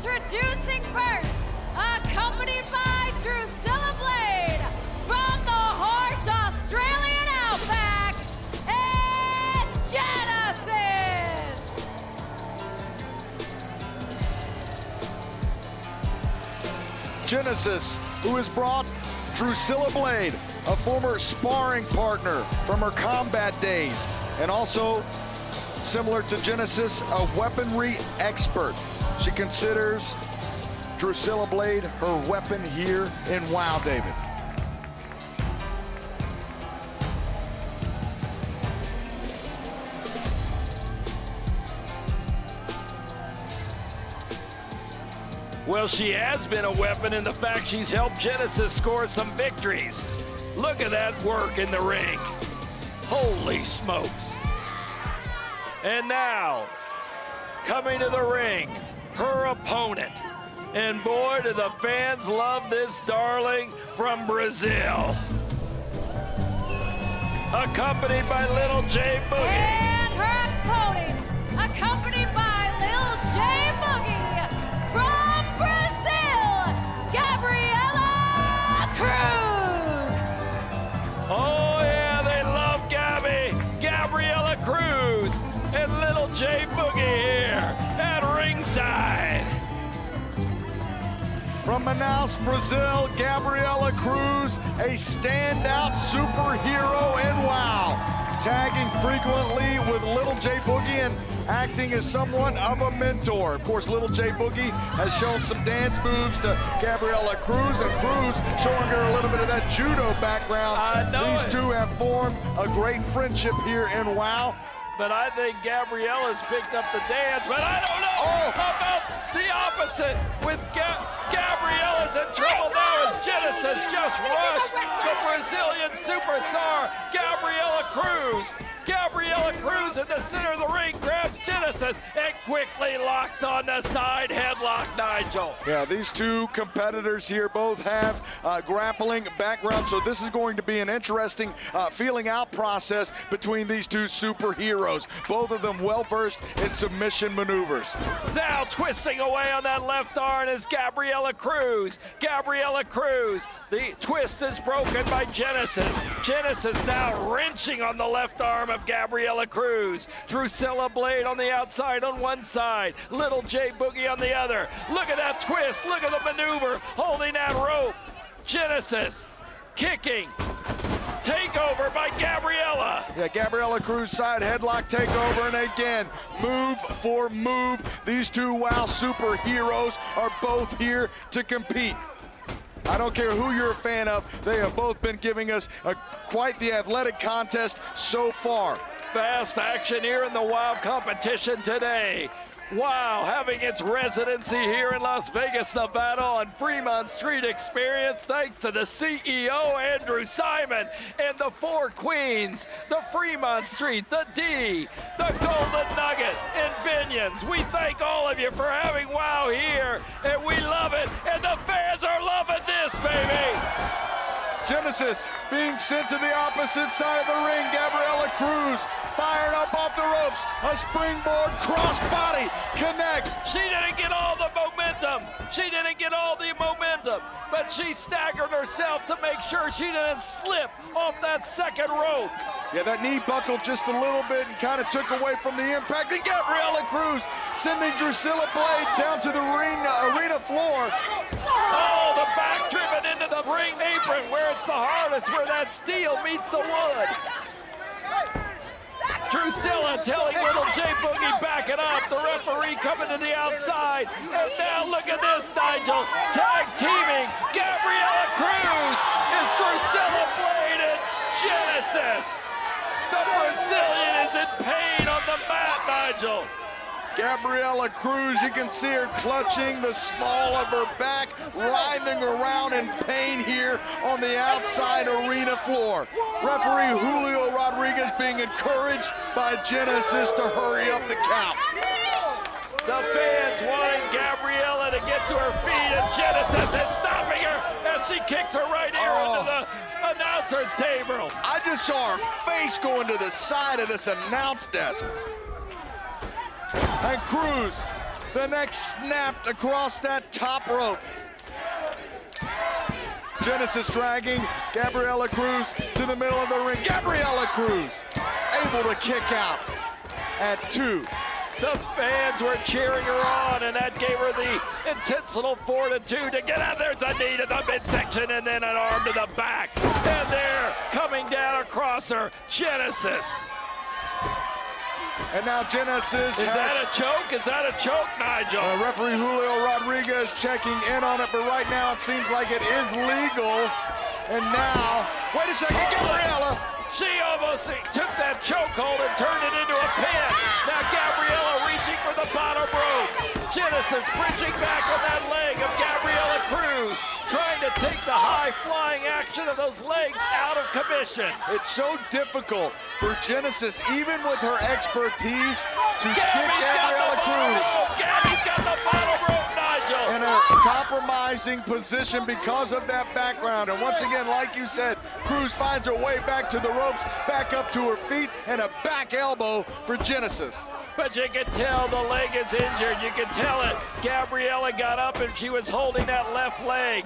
Introducing first, accompanied by Drusilla Blade from the harsh Australian outback, it's Genesis! Genesis, who has brought Drusilla Blade, a former sparring partner from her combat days, and also, similar to Genesis, a weaponry expert. She considers Drusilla Blade her weapon here in WoW, David. Well, she has been a weapon in the fact she's helped Genesis score some victories. Look at that work in the ring. Holy smokes. And now, coming to the ring, her opponent. And boy, do the fans love this darling from Brazil. Accompanied by Little J Boogie. And her opponent, accompanied by Lil J Boogie from Brazil, Gabriella Cruz. Oh yeah, they love Gabriella Cruz, and Little J Boogie here at ringside. From Manaus, Brazil, Gabriella Cruz, a standout superhero in WoW, tagging frequently with Little J Boogie and acting as somewhat of a mentor. Of course, Little J Boogie has shown some dance moves to Gabriella Cruz, and Cruz showing her a little bit of that judo background. These two have formed a great friendship here in WoW. But I think Gabriella's picked up the dance, but I don't know about the opposite with Gabriella's in trouble now as Genesis just rushed the Brazilian superstar, Gabriella Cruz. Gabriella Cruz in the center of the ring grabs Genesis and quickly locks on the side headlock, Nigel. Yeah, these two competitors here both have grappling backgrounds, so this is going to be an interesting feeling out process between these two superheroes. Both of them well-versed in submission maneuvers. Now twisting away on that left arm is Gabriella Cruz. Gabriella Cruz, the twist is broken by Genesis. Genesis now wrenching on the left arm of Gabriella Cruz. Drusilla Blade on the outside on one side. Little J Boogie on the other. Look at that twist. Look at the maneuver. Holding that rope. Genesis kicking. Takeover by Gabriella. Yeah, Gabriella Cruz side headlock takeover, and again, move for move. These two WoW superheroes are both here to compete. I don't care who you're a fan of, they have both been giving us quite the athletic contest so far. Fast action here in the WoW competition today. WoW having its residency here in Las Vegas, Nevada on Fremont Street Experience, thanks to the CEO, Andrew Simon, and the four queens, the Fremont Street, the D, the Golden Nugget, and Binions. We thank all of you for having WoW here, and we love it, and the fans are loving this, baby! Genesis being sent to the opposite side of the ring. Gabriella Cruz fired up off the ropes. A springboard crossbody connects. She didn't get all the momentum. She didn't get all the momentum, but she staggered herself to make sure she didn't slip off that second rope. Yeah, that knee buckled just a little bit and kind of took away from the impact. And Gabriella Cruz sending Drusilla Blade down to the arena floor. Oh, the back driven into the ring apron where it's the hardest, where that steel meets the wood. Drusilla telling Little J Boogie back it up. The referee coming to the outside. And now look at this, Nigel. Tag teaming. Gabriella Cruz is Drusilla Blade and Genesis. The Brazilian is in pain on the mat, Nigel. Gabriella Cruz, you can see her clutching the small of her back, writhing around in pain here on the outside arena floor. Referee Julio Rodriguez being encouraged by Genesis to hurry up the count. The fans wanting Gabriella to get to her feet, and Genesis is stopping her as she kicks her right here into the announcer's table. I just saw her face going to the side of this announce desk. And Cruz The neck snapped across that top rope. Genesis dragging Gabriella Cruz to the middle of the ring. Gabriella Cruz able to kick out at 2. The fans were cheering her on, and that gave her the intentional fortitude to get out. There's a knee to the midsection and then an arm to the back. And they're coming down across her, Genesis. And now Genesis Is that a choke? Is that a choke, Nigel? Referee Julio Rodriguez checking in on it, but right now it seems like it is legal. And now, wait a second, Gabriella. She almost took that chokehold and turned it into a pin. Now Gabriella reaching for the bottom rope. Genesis bridging back on that leg of Gabriella Cruz, trying to take the high-flying action of those legs out of commission. It's so difficult for Genesis, even with her expertise, to get Gabriella Cruz Gabby's got the bottom rope, Nigel. in a compromising position because of that background. And once again, like you said, Cruz finds her way back to the ropes, back up to her feet, and a back elbow for Genesis. But you can tell the leg is injured. You can tell it. Gabriella got up and she was holding that left leg.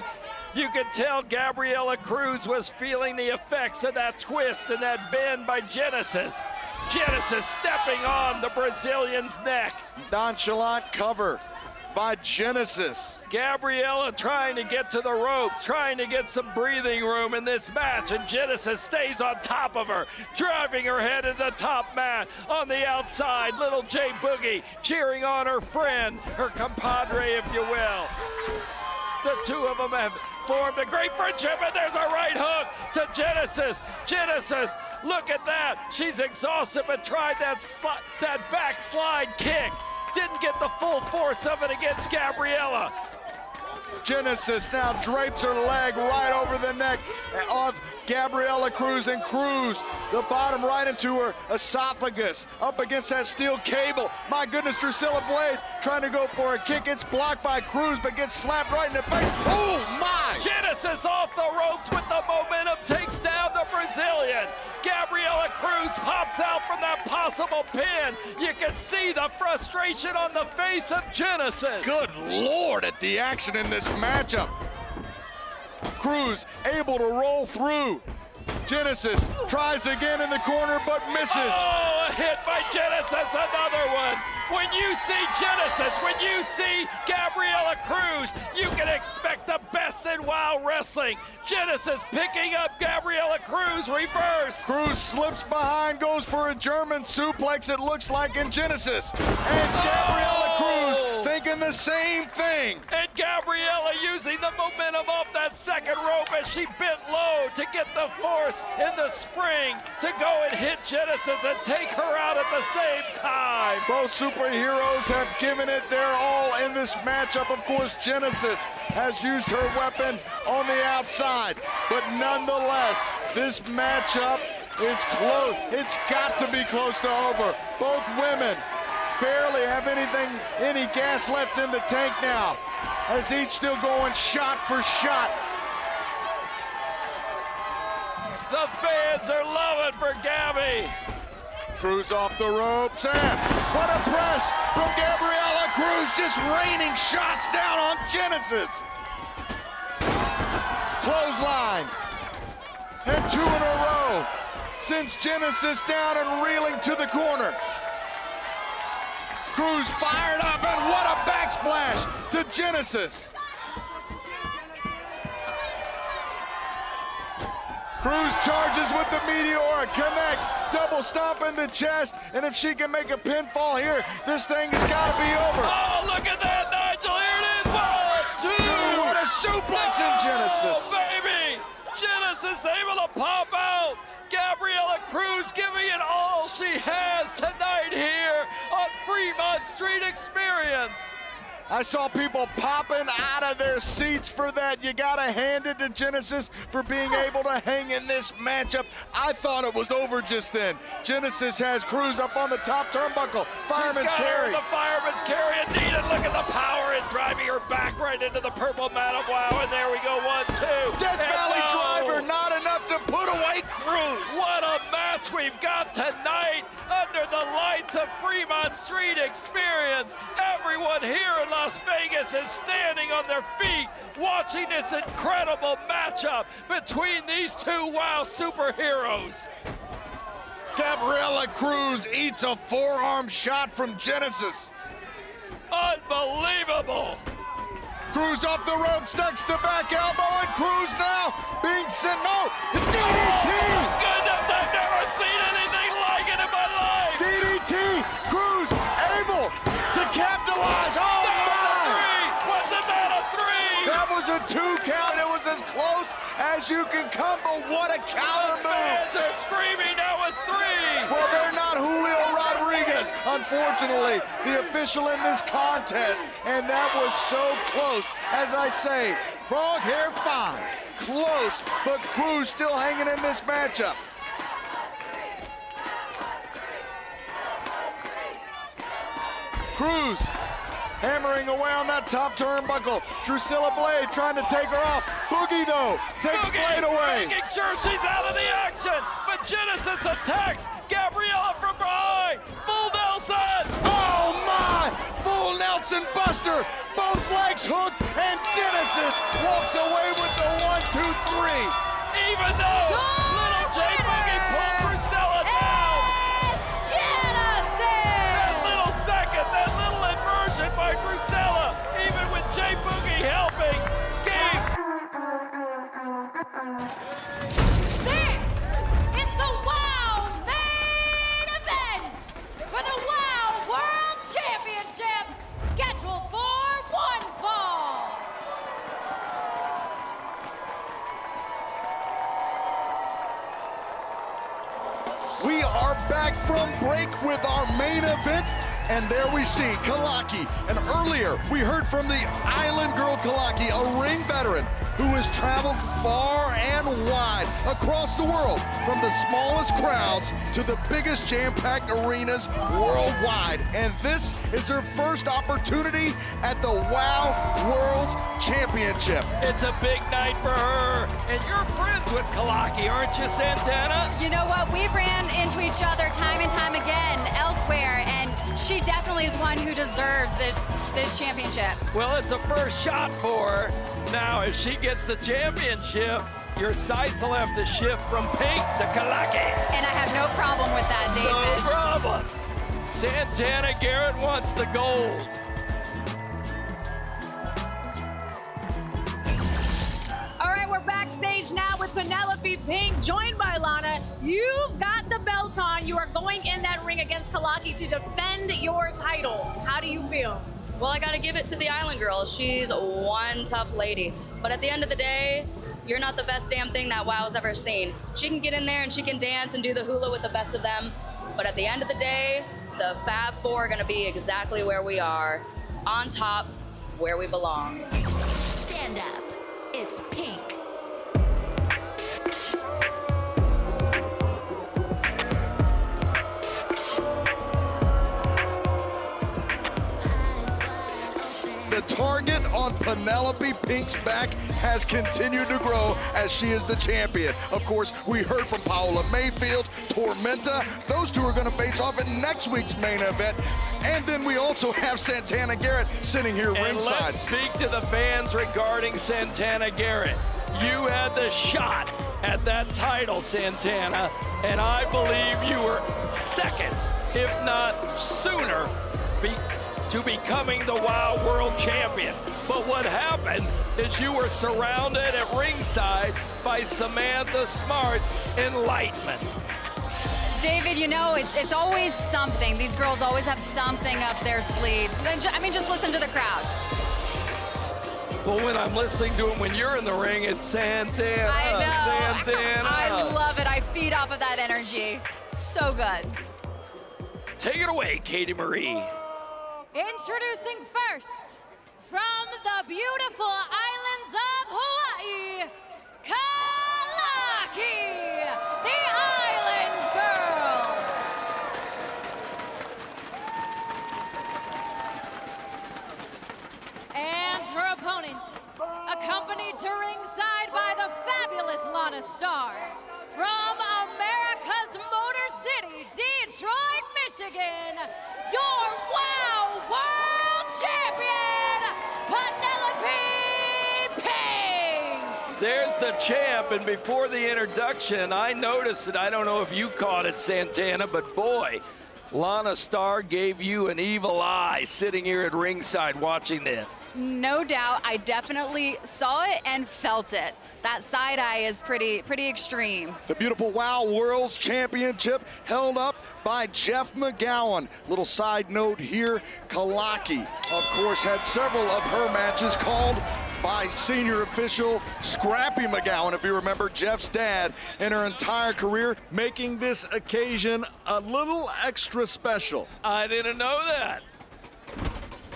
You could tell Gabriella Cruz was feeling the effects of that twist and that bend by Genesis. Genesis stepping on the Brazilian's neck. Nonchalant cover by Genesis. Gabriella trying to get to the ropes, trying to get some breathing room in this match, and Genesis stays on top of her, driving her head into the top mat. On the outside, little J Boogie cheering on her friend, her compadre, if you will. The two of them have formed a great friendship, and there's a right hook to Genesis. Genesis, look at that. She's exhausted, but tried that backslide kick. Didn't get the full force of it against Gabriella. Genesis now drapes her leg right over the neck of Gabriella Cruz, and Cruz, the bottom right into her esophagus, up against that steel cable. My goodness, Drusilla Blade trying to go for a kick. It's blocked by Cruz, but gets slapped right in the face. Oh, my! Genesis off the ropes with the momentum, takes down the Brazilian. Gabriella Cruz pops out from that possible pin. You can see the frustration on the face of Genesis. Good Lord at the action in this matchup. Cruz able to roll through. Genesis tries again in the corner, but misses. Oh, a hit by Genesis, another one. When you see Genesis, when you see Gabriella Cruz, you can expect the best in Wild Wrestling. Genesis picking up Gabriella Cruz, reverse. Cruz slips behind, goes for a German suplex, it looks like, in Genesis. And Gabriella Cruz thinking the same thing. And Gabriella using the momentum off that second rope as she bent low to get the force in the spring to go and hit Genesis and take her out at the same time. Both superheroes have given it their all in this matchup. Of course, Genesis has used her weapon on the outside, but nonetheless, this matchup is close. It's got to be close to over. Both women barely have any gas left in the tank now, as each still going shot for shot. The fans are loving for Gabby. Cruz off the ropes, and what a press from Gabriella Cruz, just raining shots down on Genesis. Clothesline, and 2 in a row, sends Genesis down and reeling to the corner. Cruz fired up, and what a backsplash to Genesis. Cruz charges with the Meteora, connects, double stomp in the chest, and if she can make a pinfall here, this thing has got to be over. Oh, look at that, Nigel. Here it is. 1, 2. What a suplex in Genesis. Oh, baby. Genesis able to pop out. Gabriella Cruz giving it all she has tonight here on Fremont Street Experience. I saw people popping out of their seats for that. You gotta hand it to Genesis for being able to hang in this matchup. I thought it was over just then. Genesis has Cruz up on the top turnbuckle. Fireman's carry. The fireman's carry indeed, and look at the power in driving her back right into the purple mat of Wow, and there we go, 1, 2. Death Valley driver, not enough to put away Cruz. What a match we've got tonight under the the lights of Fremont Street experience. Everyone here in Las Vegas is standing on their feet watching this incredible matchup between these two WoW superheroes. Gabriella Cruz eats a forearm shot from Genesis. Unbelievable. Cruz off the ropes, next to back elbow, and Cruz now being sent, no, DDT! Goodness, I've never seen anything like it in my life. DDT, Cruz able to capitalize, oh my! Was that a three? That was a 2 count, it was as close as you can come, but what a counter move! Fans are screaming, that was 3. Well, they're not Julio Rodriguez, unfortunately, the official in this contest, and that was so close. As I say, frog hair fine, close, but Cruz still hanging in this matchup. Cruz hammering away on that top turnbuckle. Drusilla Blade trying to take her off. Boogie, though, takes Blade away. Making sure she's out of the action, but Genesis attacks Gabriella from behind. Full Nelson. Oh, my! Full Nelson Buster. Both legs hooked, and Genesis walks away with the 1, 2, 3. Even though little J Boogie pulled Drusilla down. It's Genesis! That little second, that little inversion by Drusilla, even with J Boogie helping, gave This is the WoW main event for the WoW World Championship, scheduled for one fall. We are back from break with our main event, and there we see Kalaki. And earlier, we heard from the Island Girl Kalaki, a ring veteran who has traveled far and wide across the world, from the smallest crowds to the biggest jam-packed arenas worldwide. And this is her first opportunity at the WoW World Championship. it's a big night for her. And you're friends with Kalaki, aren't you, Santana? You know what? We ran into each other time and time again elsewhere, and she definitely is one who deserves this championship. Well, it's a first shot for her. Now, if she gets the championship, your sights will have to shift from Pink to Kalaki. And I have no problem with that, No David. problem. Santana Garrett wants the gold. All right, we're backstage now with Penelope Pink, joined by Lana. You've got the belt on. You are going in that ring against Kalaki to defend your title. How do you feel? Well, I gotta give it to the Island Girl. She's one tough lady. But at the end of the day, you're not the best damn thing that WoW's ever seen. She can get in there and she can dance and do the hula with the best of them. But at the end of the day, the Fab Four are gonna be exactly where we are. On top, where we belong. Stand up. It's Pink. The target on Penelope Pink's back has continued to grow as she is the champion. Of course, we heard from Paola Mayfield, Tormenta. Those two are going to face off in next week's main event. And then we also have Santana Garrett sitting here And ringside. let's speak to the fans regarding Santana Garrett. You had the shot at that title, Santana, and I believe you were seconds, if not sooner, to becoming the WoW World Champion. But what happened is you were surrounded at ringside by Samantha Smart's enlightenment. David, you know, it's always something. These girls always have something up their sleeves. I mean, just listen to the crowd. Well, when I'm listening to him when you're in the ring, it's Santana, I know. Santana. I love it. I feed off of that energy. So good. Take it away, Katie Marie. Introducing first, from the beautiful islands of Hawaii, Kalaki, the Island Girl. And her opponent, accompanied to ringside by the fabulous Lana Star, from America's Motor City, Detroit, Michigan, your WOW World Champion, Penelope Pink. There's the champ, and before the introduction, I noticed it. I don't know if you caught it, Santana, but boy, Lana Starr gave you an evil eye sitting here at ringside watching this. No doubt, I definitely saw it and felt it. That side eye is pretty extreme. The beautiful WOW World's Championship held up by Jeff McGowan. Little side note here, Kalaki, of course, had several of her matches called by senior official Scrappy McGowan, if you remember, Jeff's dad, in her entire career, making this occasion a little extra special. I didn't know that.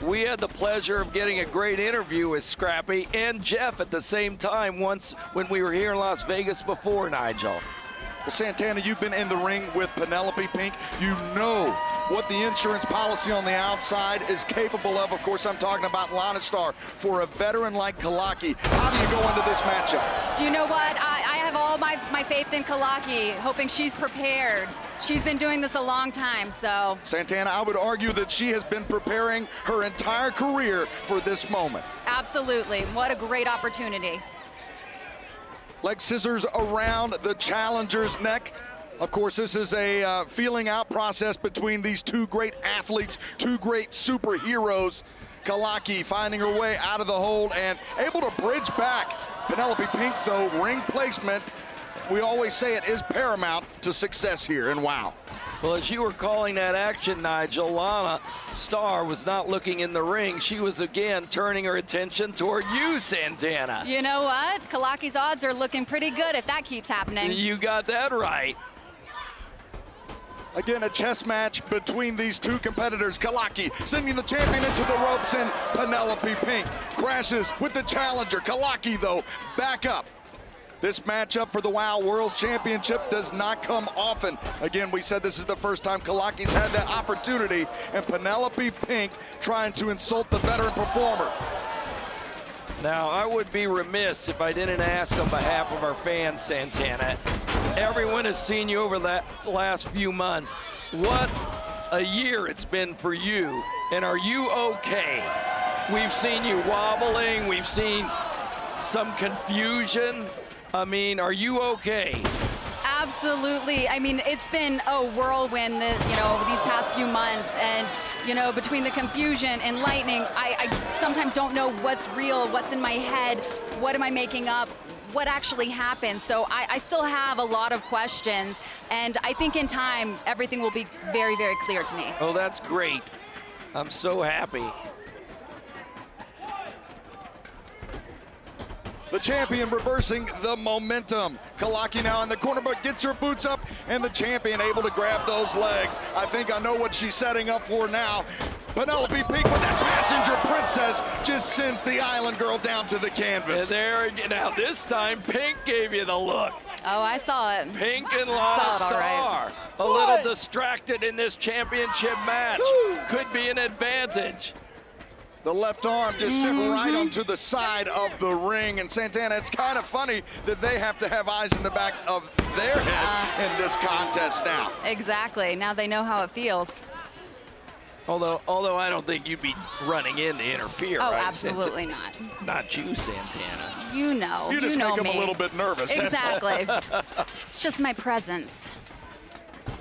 We had the pleasure of getting a great interview with Scrappy and Jeff at the same time once when we were here in Las Vegas before, Nigel. Well, Santana, you've been in the ring with Penelope Pink. You know what the insurance policy on the outside is capable of. Of course, I'm talking about Lana Starr. For a veteran like Kalaki, how do you go into this matchup? Do you know what? I have all my faith in Kalaki, hoping she's prepared. She's been doing this a long time, so. Santana, I would argue that she has been preparing her entire career for this moment. Absolutely. What a great opportunity. Leg scissors around the challenger's neck. Of course, this is a feeling out process between these two great athletes, two great superheroes. Kalaki finding her way out of the hold and able to bridge back. Penelope Pink, though, ring placement, we always say it is paramount to success here in WOW. Well, as you were calling that action, Nigel, Lana Starr was not looking in the ring. She was again turning her attention toward you, Santana. You know what? Kalaki's odds are looking pretty good if that keeps happening. You got that right. Again, a chess match between these two competitors. Kalaki sending the champion into the ropes, and Penelope Pink crashes with the challenger. Kalaki, though, back up. This matchup for the WOW World Championship does not come often. Again, we said this is the first time Kalaki's had that opportunity, and Penelope Pink trying to insult the veteran performer. Now, I would be remiss if I didn't ask on behalf of our fans, Santana. Everyone has seen you over the last few months. What a year it's been for you, and are you okay? We've seen you wobbling, we've seen some confusion. I mean, are you okay? Absolutely. I mean, it's been a whirlwind, these past few months, and between the confusion and lightning, I sometimes don't know what's real, what's in my head, what am I making up, what actually happened. So I still have a lot of questions, and I think in time everything will be very, very clear to me. Oh, that's great. I'm so happy. The champion reversing the momentum. Kalaki now in the corner, but gets her boots up, and the champion able to grab those legs. I think I know what she's setting up for now. Penelope Pink with that passenger princess just sends the island girl down to the canvas. And there, now this time, Pink gave you the look. Oh, I saw it. Pink and Lana Starr, right. a little distracted in this championship match. Could be an advantage. The left arm just sent right onto the side of the ring. And Santana, it's kind of funny that they have to have eyes in the back of their head in this contest now. Exactly. Now they know how it feels. Although I don't think you'd be running in to interfere, oh, right? Absolutely not. Not you, Santana. You know. You just make them me. a little bit nervous. Exactly. It's just my presence.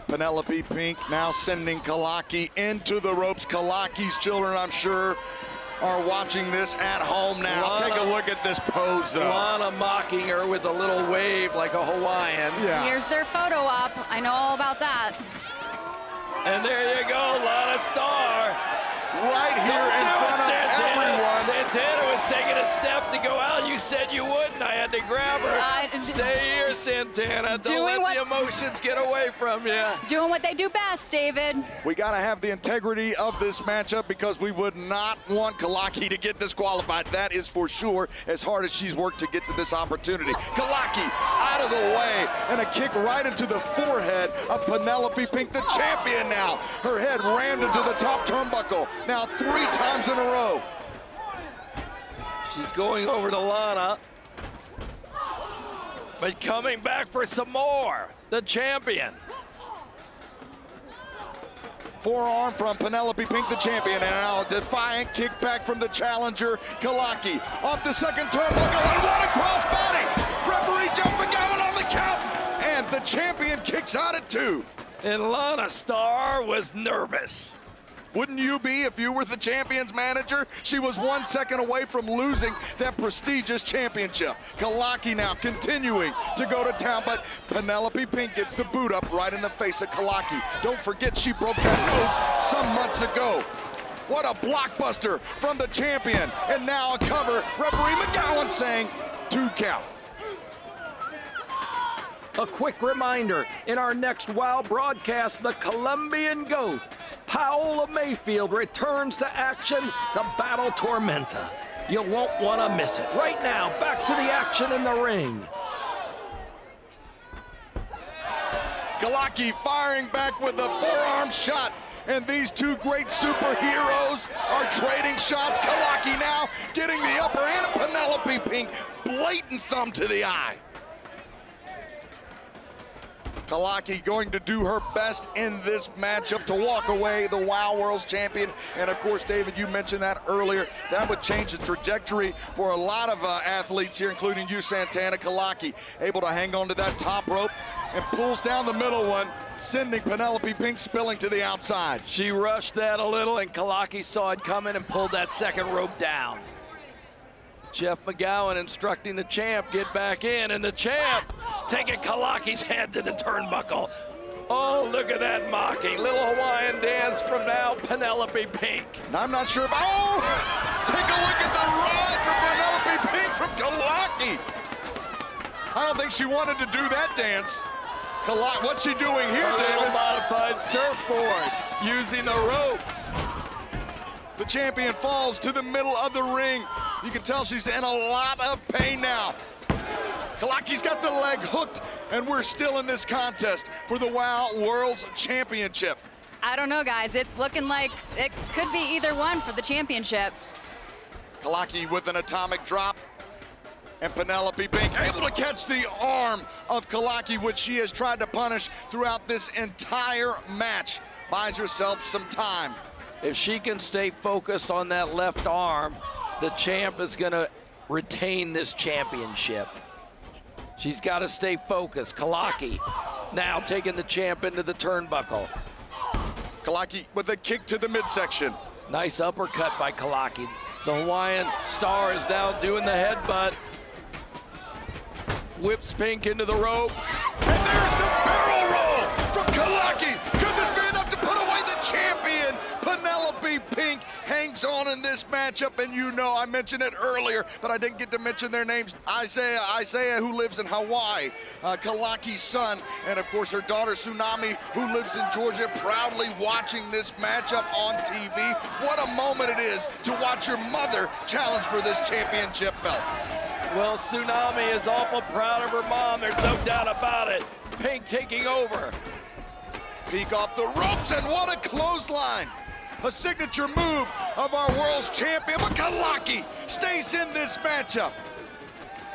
Penelope Pink now sending Kalaki into the ropes. Kalaki's children, I'm sure, are watching this at home now. Lana, take a look at this pose, though. Lana mocking her with a little wave like a Hawaiian. Yeah. Here's their photo op. I know all about that. And there you go, Lana Starr. Right here in front of everyone. Santana was taking a step to go out. You said you wouldn't. I had to grab her. Stay here, Santana. Don't let the emotions get away from you. Doing what they do best, David. We got to have the integrity of this matchup because we would not want Kalaki to get disqualified. That is for sure, as hard as she's worked to get to this opportunity. Kalaki out of the way, and a kick right into the forehead of Penelope Pink, the champion now. Her head rammed into the top turnbuckle. Now 3 times in a row. She's going over to Lana, but coming back for some more. The champion. forearm from Penelope Pink, the champion, and now a defiant kickback from the challenger, Kalaki. Off the second turnbuckle, and what a crossbody! Referee Jeff McGowan on the count, and the champion kicks out at 2. And Lana Star was nervous. Wouldn't you be if you were the champion's manager? She was 1 second away from losing that prestigious championship. Kalaki now continuing to go to town, but Penelope Pink gets the boot up right in the face of Kalaki. Don't forget she broke that nose some months ago. What a blockbuster from the champion. And now a cover. Referee McGowan saying 2 count. A quick reminder, in our next WOW broadcast, the Colombian GOAT, Paola Mayfield, returns to action to battle Tormenta. You won't want to miss it. Right now, back to the action in the ring. Kalaki firing back with a forearm shot. And these two great superheroes are trading shots. Kalaki now getting the upper hand of Penelope Pink. Blatant thumb to the eye. Kalaki going to do her best in this matchup to walk away the WOW World's Champion. And of course, David, you mentioned that earlier. That would change the trajectory for a lot of athletes here, including you, Santana. Kalaki able to hang on to that top rope and pulls down the middle one, sending Penelope Pink spilling to the outside. She rushed that a little, and Kalaki saw it coming and pulled that second rope down. Jeff McGowan instructing the champ, get back in, and the champ taking Kalaki's head to the turnbuckle. Oh, look at that mocking. Little Hawaiian dance from now Penelope Pink. And I'm not sure if, oh, take a look at the ride for Penelope Pink from Kalaki. I don't think she wanted to do that dance. Kalaki, what's she doing here, A David? little modified surfboard, using the ropes. The champion falls to the middle of the ring. You can tell she's in a lot of pain now. Kalaki's got the leg hooked, and we're still in this contest for the WOW World's Championship. I don't know, guys. It's looking like it could be either one for the championship. Kalaki with an atomic drop, and Penelope Pink able to catch the arm of Kalaki, which she has tried to punish throughout this entire match. Buys herself some time. If she can stay focused on that left arm, the champ is gonna retain this championship. She's gotta stay focused. Kalaki now taking the champ into the turnbuckle. Kalaki with a kick to the midsection. Nice uppercut by Kalaki. The Hawaiian Star is now doing the headbutt. Whips Pink into the ropes. And there's the barrel roll from Kalaki. Could this be enough to put away the champion? Penelope Pink hangs on in this matchup, and you know I mentioned it earlier, but I didn't get to mention their names. Isaiah, who lives in Hawaii, Kalaki's son, and of course her daughter Tsunami, who lives in Georgia, proudly watching this matchup on TV. What a moment it is to watch your mother challenge for this championship belt. Well, Tsunami is awful proud of her mom, there's no doubt about it. Pink taking over. Pink off the ropes, and what a clothesline. A signature move of our world's champion, but Kalaki stays in this matchup.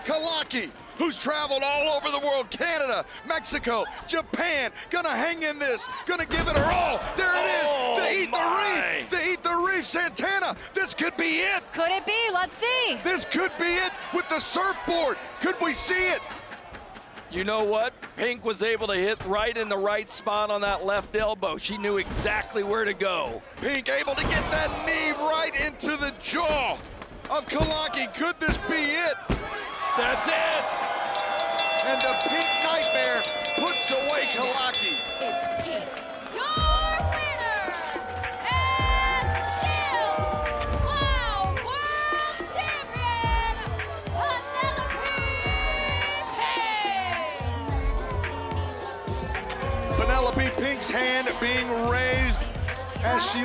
Kalaki, who's traveled all over the world, Canada, Mexico, Japan, gonna hang in this, gonna give it her all. There it is, they eat the reef, they eat the reef, Santana. This could be it. Could it be? Let's see. This could be it with the surfboard. Could we see it? You know what? Pink was able to hit right in the right spot on that left elbow. She knew exactly where to go. Pink able to get that knee right into the jaw of Kalaki. Could this be it? That's it. And the Pink Nightmare puts away Kalaki. It's Pink. Your winner and still WOW World Champion, Penelope Pink. Penelope Pink's hand being raised as she